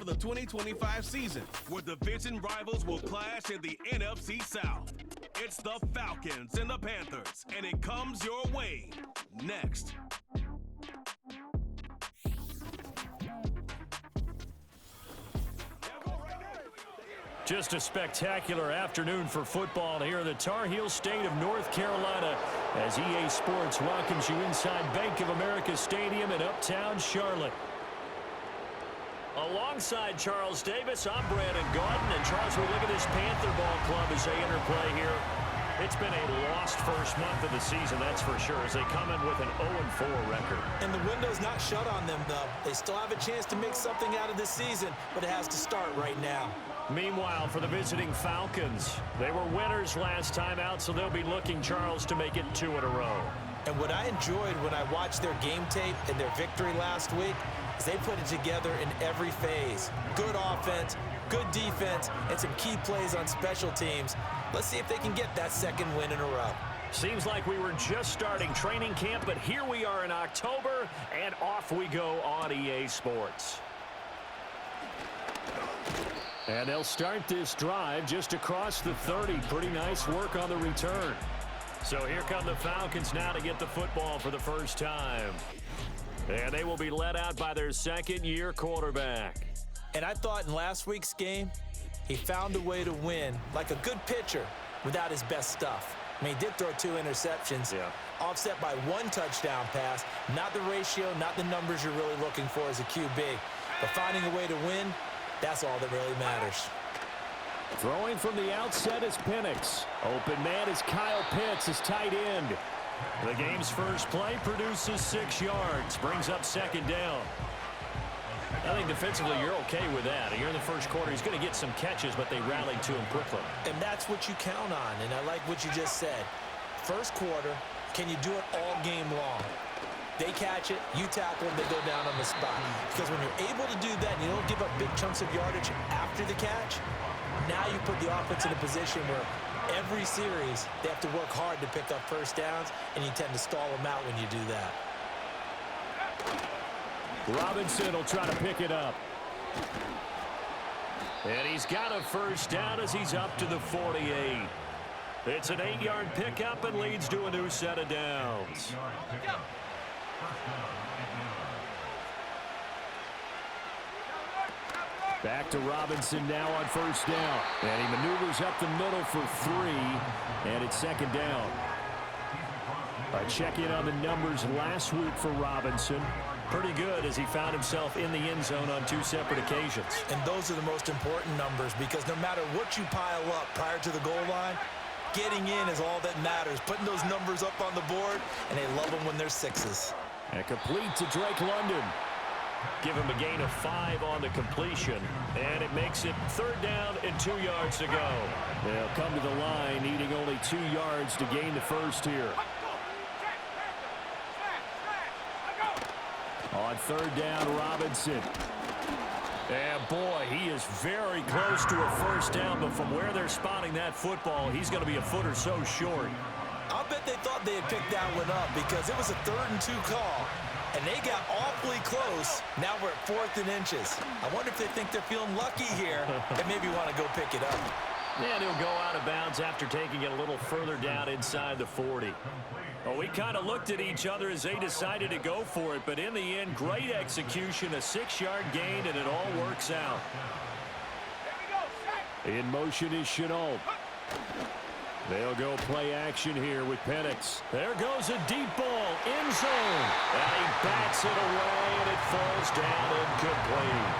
of the 2025 season, where division rivals will clash in the NFC South. It's the Falcons and the Panthers, and it comes your way next. Just a spectacular afternoon for football here in the Tar Heel state of North Carolina as EA Sports welcomes you inside Bank of America Stadium in uptown Charlotte. Alongside Charles Davis, I'm Brandon Gaudin. And Charles, we look at this Panther ball club as they interplay here. It's been a lost first month of the season, that's for sure, as they come in with an 0-4 record. And the window's not shut on them, though. They still have a chance to make something out of this season, but it has to start right now. Meanwhile, for the visiting Falcons, they were winners last time out, so they'll be looking, Charles, to make it 2 in a row. And what I enjoyed when I watched their game tape and their victory last week is they put it together in every phase. Good offense, good defense, and some key plays on special teams. Let's see if they can get that second win in a row. Seems like we were just starting training camp, but here we are in October, and off we go on EA Sports. And they'll start this drive just across the 30. Pretty nice work on the return. So here come the Falcons now to get the football for the first time. And they will be led out by their second-year quarterback. And I thought in last week's game, he found a way to win like a good pitcher without his best stuff. I mean, he did throw 2 interceptions, offset by 1 touchdown pass. Not the ratio, not the numbers you're really looking for as a QB. But finding a way to win, that's all that really matters. Throwing from the outset is Penix. Open man is Kyle Pitts, his tight end. The game's first play produces 6 yards, brings up second down. I think defensively you're okay with that. Here in the first quarter, he's going to get some catches, but they rallied to him quickly. And that's what you count on, and I like what you just said. First quarter, can you do it all game long? They catch it, you tackle them, they go down on the spot. Because when you're able to do that and you don't give up big chunks of yardage after the catch, now you put the offense in a position where every series they have to work hard to pick up first downs, and you tend to stall them out when you do that. Robinson will try to pick it up. And he's got a first down as he's up to the 48. It's an 8-yard pickup and leads to a new set of downs. Back to Robinson now on first down. And he maneuvers up the middle for 3. And it's second down. A check-in on the numbers last week for Robinson. Pretty good as he found himself in the end zone on 2 separate occasions. And those are the most important numbers because no matter what you pile up prior to the goal line, getting in is all that matters. Putting those numbers up on the board, and they love them when they're 6s. And complete to Drake London. Give him a gain of 5 on the completion. And it makes it 3rd down and 2 yards to go. They'll come to the line needing only 2 yards to gain the first here. On 3rd down, Robinson. And boy, he is very close to a first down, but from where they're spotting that football, he's going to be a foot or so short. I'll bet they thought they had picked that one up because it was a 3rd and 2 call, and they got awfully close. Now we're at 4th and inches. I wonder if they think they're feeling lucky here and maybe want to go pick it up. And he'll go out of bounds after taking it a little further down inside the 40. Well, we kind of looked at each other as they decided to go for it, but in the end, great execution, a 6-yard gain, and it all works out. In motion is Chenault. They'll go play action here with Penix. There goes a deep ball, end zone. And he bats it away, and it falls down incomplete.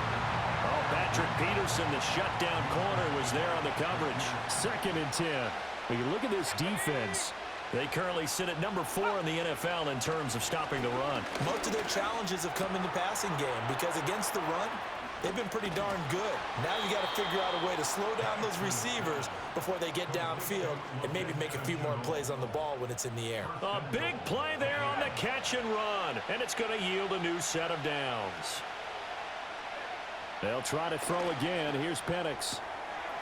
Oh, Patrick Peterson, the shutdown corner, was there on the coverage. 2nd and 10. When you look at this defense, they currently sit at number 4 in the NFL in terms of stopping the run. Most of their challenges have come in the passing game because against the run, they've been pretty darn good. Now you got to figure out a way to slow down those receivers before they get downfield and maybe make a few more plays on the ball when it's in the air. A big play there on the catch and run, and it's going to yield a new set of downs. They'll try to throw again. Here's Penix.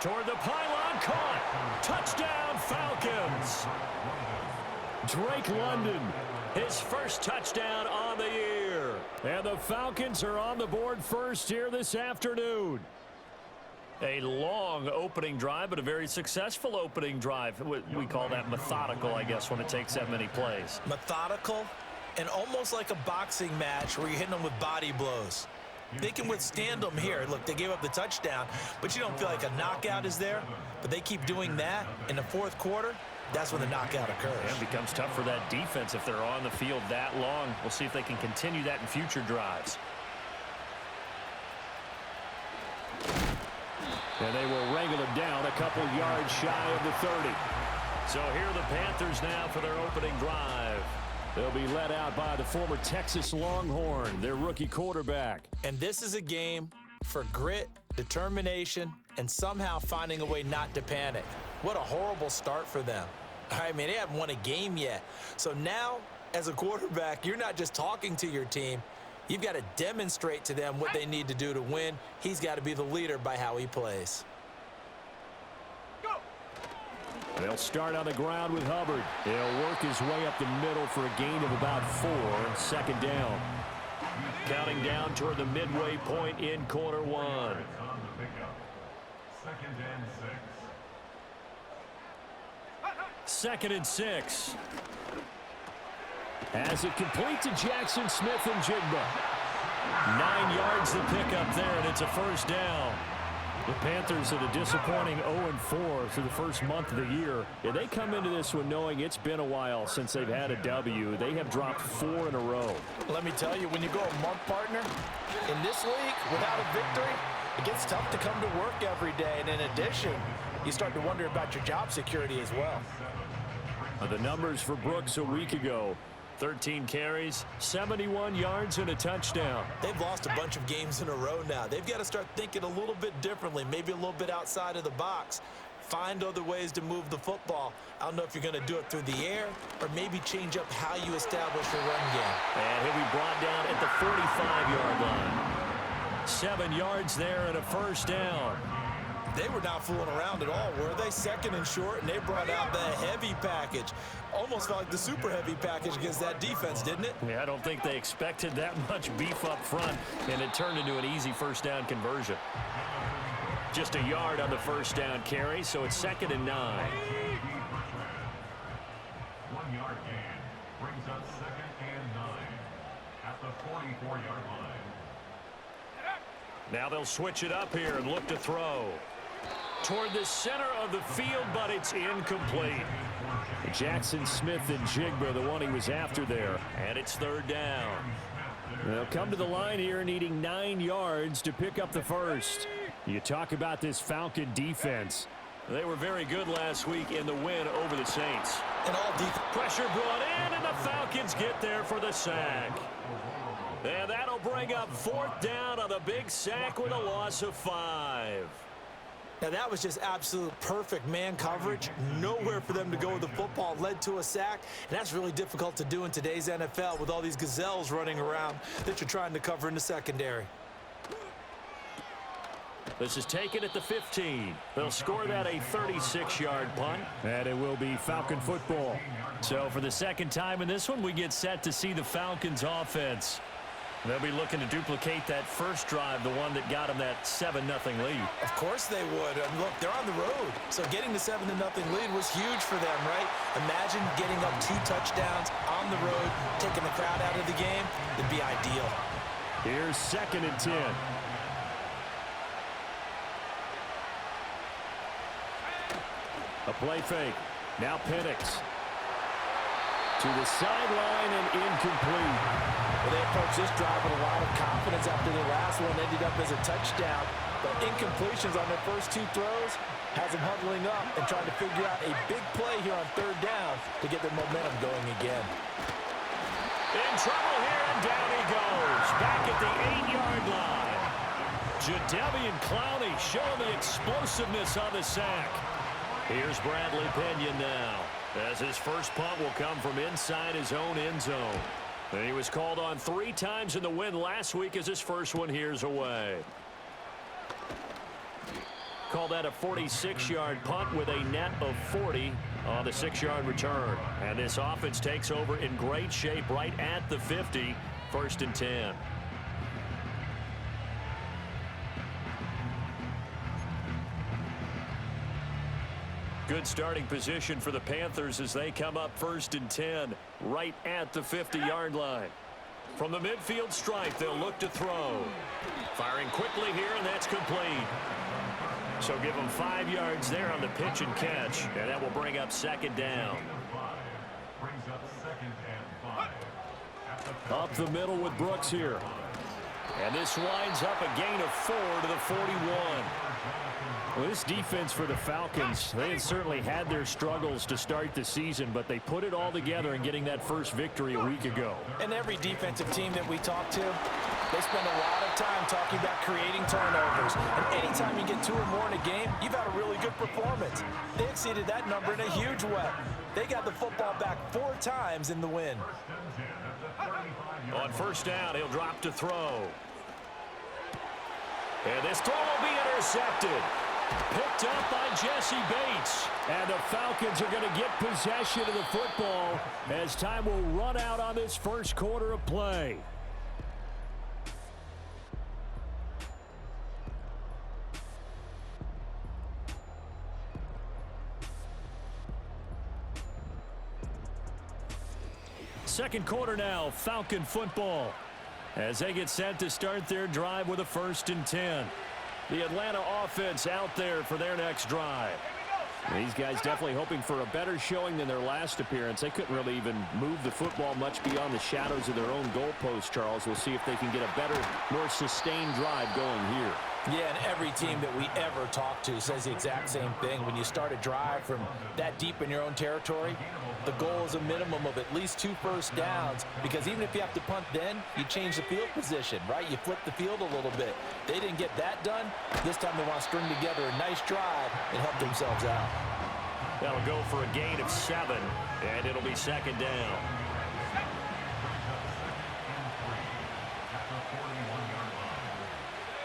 Toward the pylon, caught. Touchdown, Falcons. Drake London, his first touchdown on the year. And the Falcons are on the board first here this afternoon. A long opening drive, but a very successful opening drive. We call that methodical, I guess, when it takes that many plays. Methodical and almost like a boxing match where you're hitting them with body blows. They can withstand them here. Look, they gave up the touchdown, but you don't feel like a knockout is there. But they keep doing that in the fourth quarter. That's when the knockout occurs. And it becomes tough for that defense if they're on the field that long. We'll see if they can continue that in future drives. And they will wrangle him down a couple yards shy of the 30. So here are the Panthers now for their opening drive. They'll be led out by the former Texas Longhorn, their rookie quarterback. And this is a game for grit, determination, and somehow finding a way not to panic. What a horrible start for them. I mean, they haven't won a game yet. So now, as a quarterback, you're not just talking to your team. You've got to demonstrate to them what they need to do to win. He's got to be the leader by how he plays. They'll start on the ground with Hubbard. He'll work his way up the middle for a gain of about 4. Second down. Counting down toward the midway point in quarter one. Second and 6. As it complete to Jackson Smith and Jigba. 9 yards to pick up there, and it's a first down. The Panthers at a disappointing 0-4 through the first month of the year. And they come into this one knowing it's been a while since they've had a W. They have dropped 4 in a row. Let me tell you, when you go a month, partner, in this league, without a victory, it gets tough to come to work every day. And in addition, you start to wonder about your job security as well. The numbers for Brooks a week ago. 13 carries, 71 yards, and a touchdown. They've lost a bunch of games in a row now. They've got to start thinking a little bit differently, maybe a little bit outside of the box. Find other ways to move the football. I don't know if you're going to do it through the air or maybe change up how you establish your run game. And he'll be brought down at the 45-yard line. 7 yards there and a first down. They were not fooling around at all, were they? Second and short, and they brought out the heavy package. Almost felt like the super heavy package against that defense, didn't it? Yeah, I don't think they expected that much beef up front, and it turned into an easy first down conversion. Just a yard on the first down carry, so it's second and 9. 1 yard gain brings up second and 9 at the 44-yard line. Now they'll switch it up here and look to throw. Toward the center of the field, but it's incomplete. Jackson Smith and Jigba, the one he was after there. And it's third down. They'll come to the line here needing 9 yards to pick up the first. You talk about this Falcon defense. They were very good last week in the win over the Saints. And all deep pressure brought in, and the Falcons get there for the sack. And that'll bring up fourth down on the big sack with a loss of 5. Now that was just absolute perfect man coverage. Nowhere for them to go with the football. Led to a sack. And that's really difficult to do in today's NFL with all these gazelles running around that you're trying to cover in the secondary. This is taken at the 15. They'll score that a 36-yard punt. And it will be Falcon football. So for the second time in this one, we get set to see the Falcons offense. They'll be looking to duplicate that first drive, the one that got them that 7-0 lead. Of course they would. Look, they're on the road. So getting the 7-0 lead was huge for them, right? Imagine getting up 2 touchdowns on the road, taking the crowd out of the game. It'd be ideal. Here's second and 10. A play fake. Now Penix. To the sideline and incomplete. Well, they approached this drive with a lot of confidence after the last one ended up as a touchdown. But incompletions on their first 2 throws has them huddling up and trying to figure out a big play here on third down to get their momentum going again. In trouble here, and down he goes. Back at the 8-yard line. Jadeveon Clowney showing the explosiveness on the sack. Here's Bradley Pinion now, as his first punt will come from inside his own end zone. And he was called on 3 times in the win last week as his first one here's away. Call that a 46-yard punt with a net of 40 on the 6-yard return. And this offense takes over in great shape right at the 50. 1st and 10. Good starting position for the Panthers as they come up 1st and 10 right at the 50-yard line. From the midfield stripe, they'll look to throw. Firing quickly here, and that's complete. So give them 5 yards there on the pitch and catch, and that will bring up 2nd down. Up the middle with Brooks here. And this winds up a gain of 4 to the 41. Well, this defense for the Falcons, they had certainly had their struggles to start the season, but they put it all together in getting that first victory a week ago. And every defensive team that we talk to, they spend a lot of time talking about creating turnovers. And anytime you get 2 or more in a game, you've had a really good performance. They exceeded that number in a huge way. They got the football back 4 times in the win. On 1st down, he'll drop to throw. And this throw will be intercepted. Picked up by Jesse Bates. And the Falcons are going to get possession of the football as time will run out on this first quarter of play. Second quarter now, Falcon football, as they get set to start their drive with a 1st and 10. The Atlanta offense out there for their next drive. These guys definitely hoping for a better showing than their last appearance. They couldn't really even move the football much beyond the shadows of their own goalpost, Charles. We'll see if they can get a better, more sustained drive going here. Yeah, and every team that we ever talk to says the exact same thing. When you start a drive from that deep in your own territory, the goal is a minimum of at least 2 first downs, because even if you have to punt then, you change the field position, right? You flip the field a little bit. They didn't get that done. This time they want to string together a nice drive and help themselves out. That'll go for a gain of 7, and it'll be 2nd down.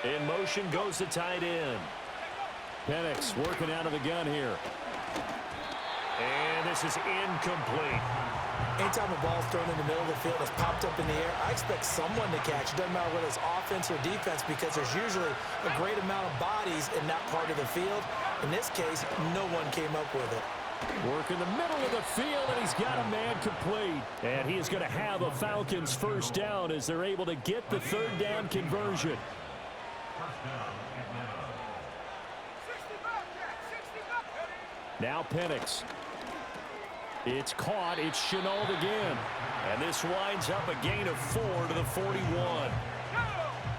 In motion goes the tight end. Penix working out of the gun here. And this is incomplete. Anytime a ball's thrown in the middle of the field, it's popped up in the air, I expect someone to catch. It doesn't matter whether it's offense or defense, because there's usually a great amount of bodies in that part of the field. In this case, no one came up with it. Work in the middle of the field, and he's got a man complete. And he is going to have a Falcons 1st down as they're able to get the 3rd down conversion. Now Penix. It's caught. It's Chenault again. And this winds up a gain of 4 to the 41.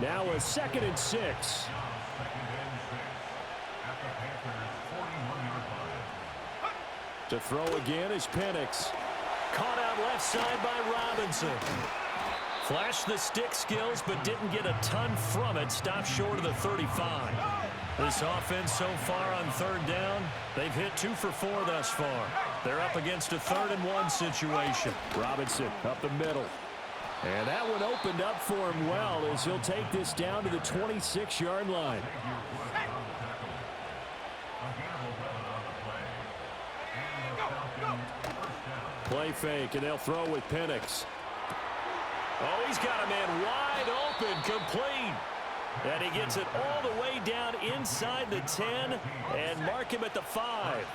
Now a 2nd and 6. To throw again is Penix. Caught out left side by Robinson. Flashed the stick skills, but didn't get a ton from it. Stopped short of the 35. This offense so far on 3rd down, they've hit 2 for 4 thus far. They're up against a 3rd and 1 situation. Robinson up the middle. And that one opened up for him well as he'll take this down to the 26-yard line. Play fake, and they'll throw with Penix. Oh, he's got a man wide open, complete. And he gets it all the way down inside the 10 and mark him at the 5.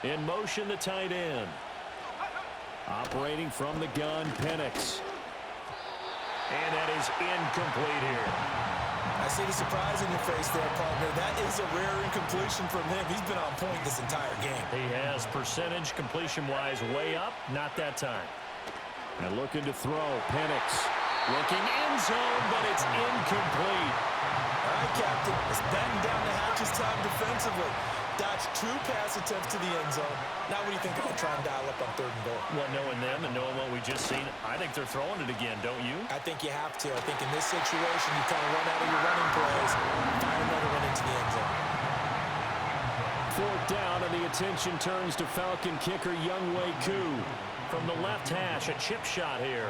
In motion, the tight end. Operating from the gun, Penix. And that is incomplete here. I see the surprise in your face there, partner. That is a rare incompletion from him. He's been on point this entire game. He has percentage completion-wise way up. Not that time. And looking to throw, Penix. Looking end zone, but it's incomplete. All right, Captain. It's batting down the hatches time defensively. Dodged 2 pass attempts to the end zone. Now what do you think they'll try and dial up on 3rd and goal? Well, knowing them and knowing what we just seen, I think they're throwing it again, don't you? I think you have to. I think in this situation, you kind of run out of your running plays, fire another one into the end zone. 4th down, and the attention turns to Falcon kicker Younghoe Koo. From the left hash, a chip shot here.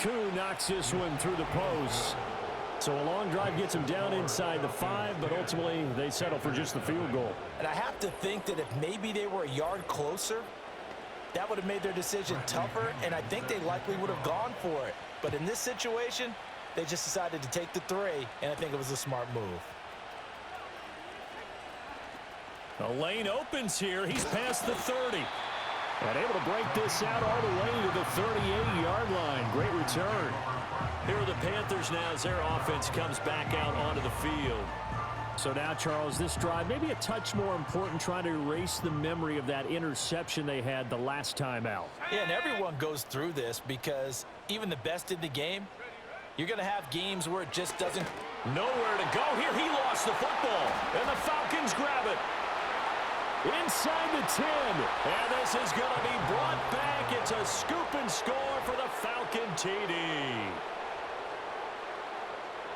Koo knocks this one through the post. So a long drive gets them down inside the 5, but ultimately they settle for just the field goal. And I have to think that if maybe they were a yard closer, that would have made their decision tougher, and I think they likely would have gone for it. But in this situation, they just decided to take the 3, and I think it was a smart move. The lane opens here. He's past the 30. And able to break this out all the way to the 38-yard line. Great return. Here are the Panthers now as their offense comes back out onto the field. So now, Charles, this drive maybe a touch more important, trying to erase the memory of that interception they had the last time out. Yeah, and everyone goes through this because even the best in the game, you're going to have games where it just doesn't. Nowhere to go here. He lost the football, and the Falcons grab it. Inside the 10, and this is going to be brought back. It's a scoop and score for the Falcon TD.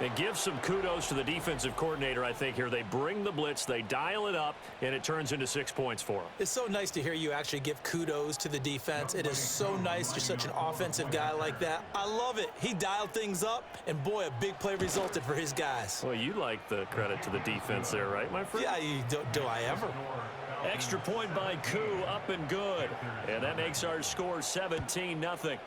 It gives some kudos to the defensive coordinator, I think, here. They bring the blitz, they dial it up, and it turns into 6 points for them. It's so nice to hear you actually give kudos to the defense. It is so nice. You're such an offensive guy like that. I love it. He dialed things up, and boy, a big play resulted for his guys. Well, you like the credit to the defense there, right, my friend? Yeah, do I ever? Extra point by Koo, up and good. And that makes our score 17-0.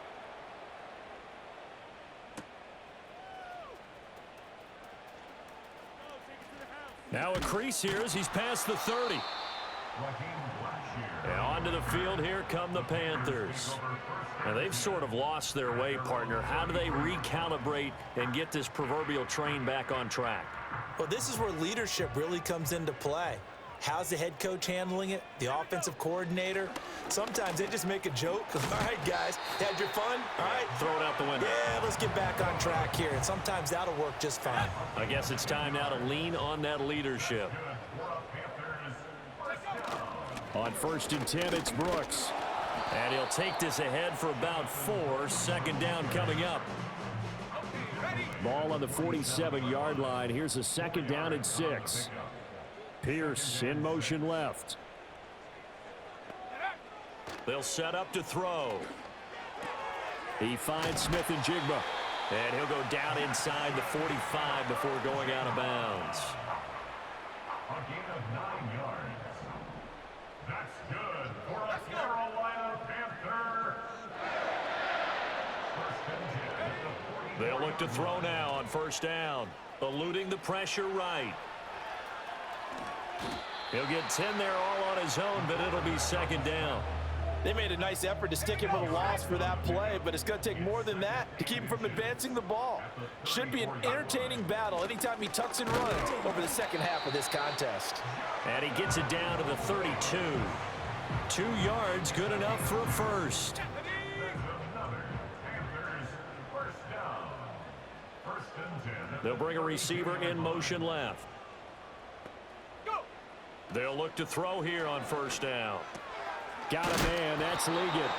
Now a crease here as he's past the 30. And onto the field, here come the Panthers. Now they've sort of lost their way, partner. How do they recalibrate and get this proverbial train back on track? Well, this is where leadership really comes into play. How's the head coach handling it? The offensive coordinator? Sometimes they just make a joke. All right, guys, had your fun? All right. Throw it out the window. Yeah, let's get back on track here. And sometimes that'll work just fine. I guess it's time now to lean on that leadership. On 1st and 10, it's Brooks. And he'll take this ahead for about 4. 2nd down coming up. Ball on the 47-yard line. Here's a 2nd down and 6. Pierce in motion left. They'll set up to throw. He finds Smith and Jigba. And he'll go down inside the 45 before going out of bounds. A gain of 9 yards. That's good for a Carolina Panther. 1st and 10. They'll look to throw now on 1st down. Eluding the pressure right. He'll get 10 there all on his own, but it'll be 2nd down. They made a nice effort to stick him with a loss for that play, but it's going to take more than that to keep him from advancing the ball. Should be an entertaining battle anytime he tucks and runs over the second half of this contest. And he gets it down to the 32. 2 yards, good enough for a first. They'll bring a receiver in motion left. They'll look to throw here on 1st down. Got a man. That's Ligon.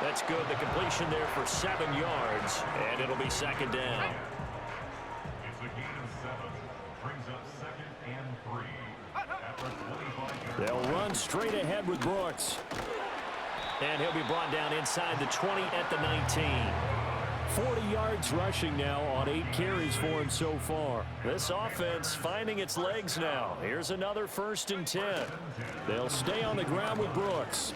That's good. The completion there for 7 yards, and it'll be 2nd down. It's a gain of 7. Brings up 2nd and 3. At the 25-yard They'll run straight ahead with Brooks. And he'll be brought down inside the 20 at the 19. 40 yards rushing now on 8 carries for him so far. This offense finding its legs now. Here's another 1st and 10. They'll stay on the ground with Brooks.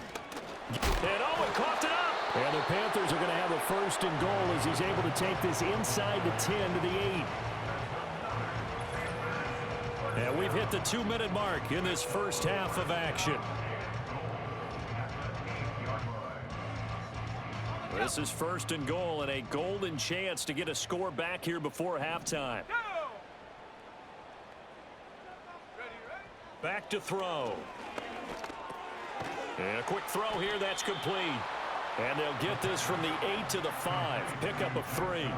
And Owen coughed it up. And the Panthers are going to have a 1st and goal as he's able to take this inside the 10 to the 8. And we've hit the 2-minute mark in this first half of action. This is 1st and goal and a golden chance to get a score back here before halftime. Back to throw. And a quick throw here, that's complete. And they'll get this from the 8 to the 5. Pickup of 3.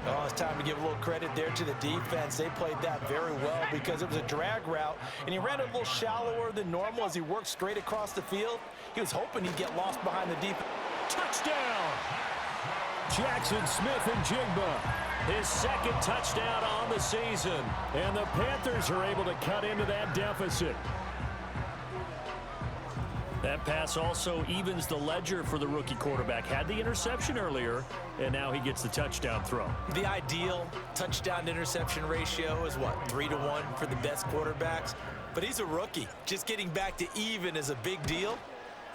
Oh, it's time to give a little credit there to the defense. They played that very well because it was a drag route, and he ran it a little shallower than normal as he worked straight across the field. He was hoping he'd get lost behind the defense. Touchdown! Jackson Smith and Jigba. His 2nd touchdown on the season. And the Panthers are able to cut into that deficit. That pass also evens the ledger for the rookie quarterback. Had the interception earlier, and now he gets the touchdown throw. The ideal touchdown-to-interception ratio is, what, 3-to-1 for the best quarterbacks? But he's a rookie. Just getting back to even is a big deal.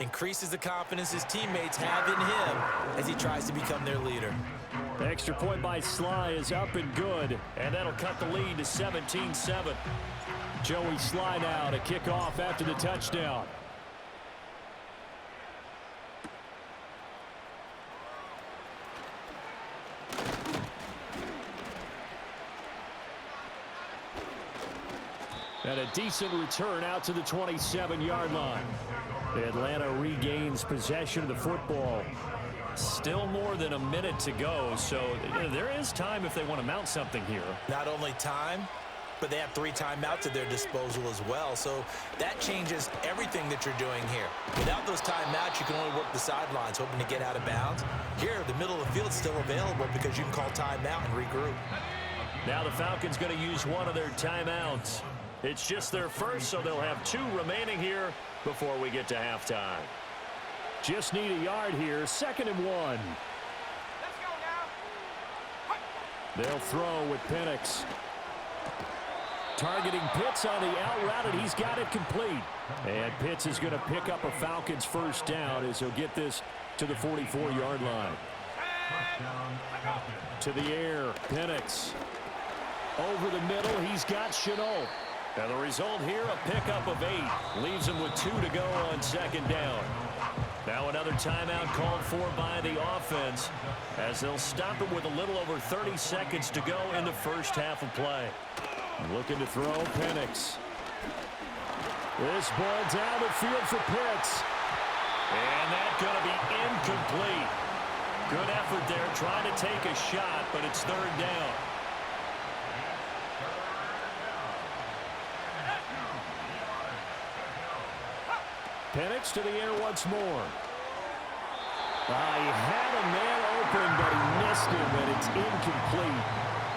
Increases the confidence his teammates have in him as he tries to become their leader. The extra point by Sly is up and good, and that'll cut the lead to 17-7. Joey Sly now to kick off after the touchdown. And a decent return out to the 27-yard line. Atlanta regains possession of the football. Still more than a minute to go, so there is time if they want to mount something here. Not only time, but they have 3 timeouts at their disposal as well, so that changes everything that you're doing here. Without those timeouts, you can only work the sidelines, hoping to get out of bounds. Here, the middle of the field's still available because you can call timeout and regroup. Now the Falcons going to use one of their timeouts. It's just their first, so they'll have 2 remaining here before we get to halftime. Just need a yard here, 2nd and 1. Let's go now. They'll throw with Penix. Targeting Pitts on the out route, and he's got it complete. And Pitts is going to pick up a Falcons first down as he'll get this to the 44-yard line. To the air, Penix. Over the middle, he's got Chenault. And the result here, a pickup of 8. Leaves him with 2 to go on 2nd down. Now another timeout called for by the offense as they'll stop it with a little over 30 seconds to go in the first half of play. Looking to throw, Penix. This ball down the field for Pitts. And that's going to be incomplete. Good effort there trying to take a shot, but it's 3rd down. Penix to the air once more. He had a man open, but he missed him, and it's incomplete.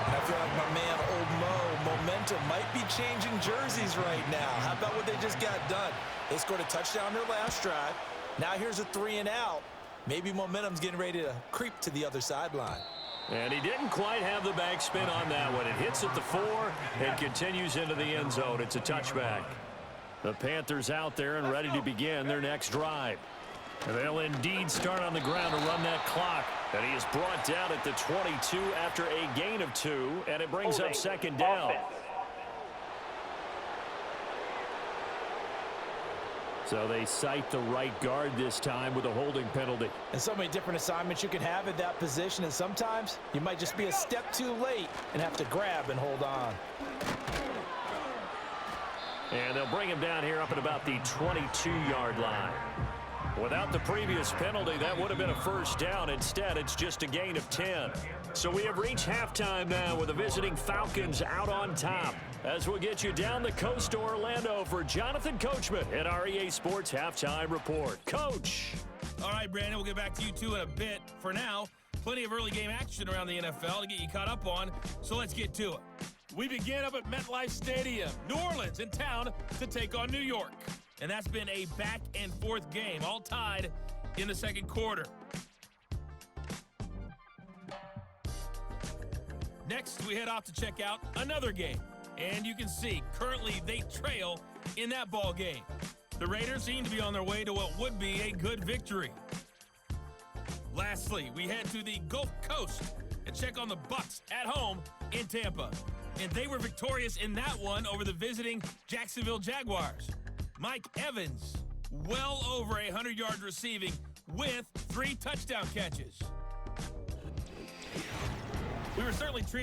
And I feel like my man, Old Mo, momentum might be changing jerseys right now. How about what they just got done? They scored a touchdown their last drive. Now here's a 3 and out. Maybe momentum's getting ready to creep to the other sideline. And he didn't quite have the backspin on that one. It hits at the 4 and continues into the end zone. It's a touchback. The Panthers out there and ready to begin their next drive. And they'll indeed start on the ground to run that clock. And he is brought down at the 22 after a gain of 2, and it brings up 2nd down. So they cite the right guard this time with a holding penalty. And so many different assignments you can have at that position, and sometimes you might just be a step too late and have to grab and hold on. And they'll bring him down here up at about the 22-yard line. Without the previous penalty, that would have been a first down. Instead, it's just a gain of 10. So we have reached halftime now with the visiting Falcons out on top. As we'll get you down the coast to Orlando for Jonathan Coachman at our EA Sports Halftime Report. Coach. All right, Brandon, we'll get back to you two in a bit. For now, plenty of early game action around the NFL to get you caught up on, so let's get to it. We begin up at MetLife Stadium, New Orleans in town to take on New York. And that's been a back-and-forth game, all tied in the second quarter. Next, we head off to check out another game. And you can see, currently they trail in that ball game. The Raiders seem to be on their way to what would be a good victory. Lastly, we head to the Gulf Coast and check on the Bucs at home in Tampa. And they were victorious in that one over the visiting Jacksonville Jaguars. Mike Evans, well over 100 yards receiving with 3 touchdown catches. We were certainly treated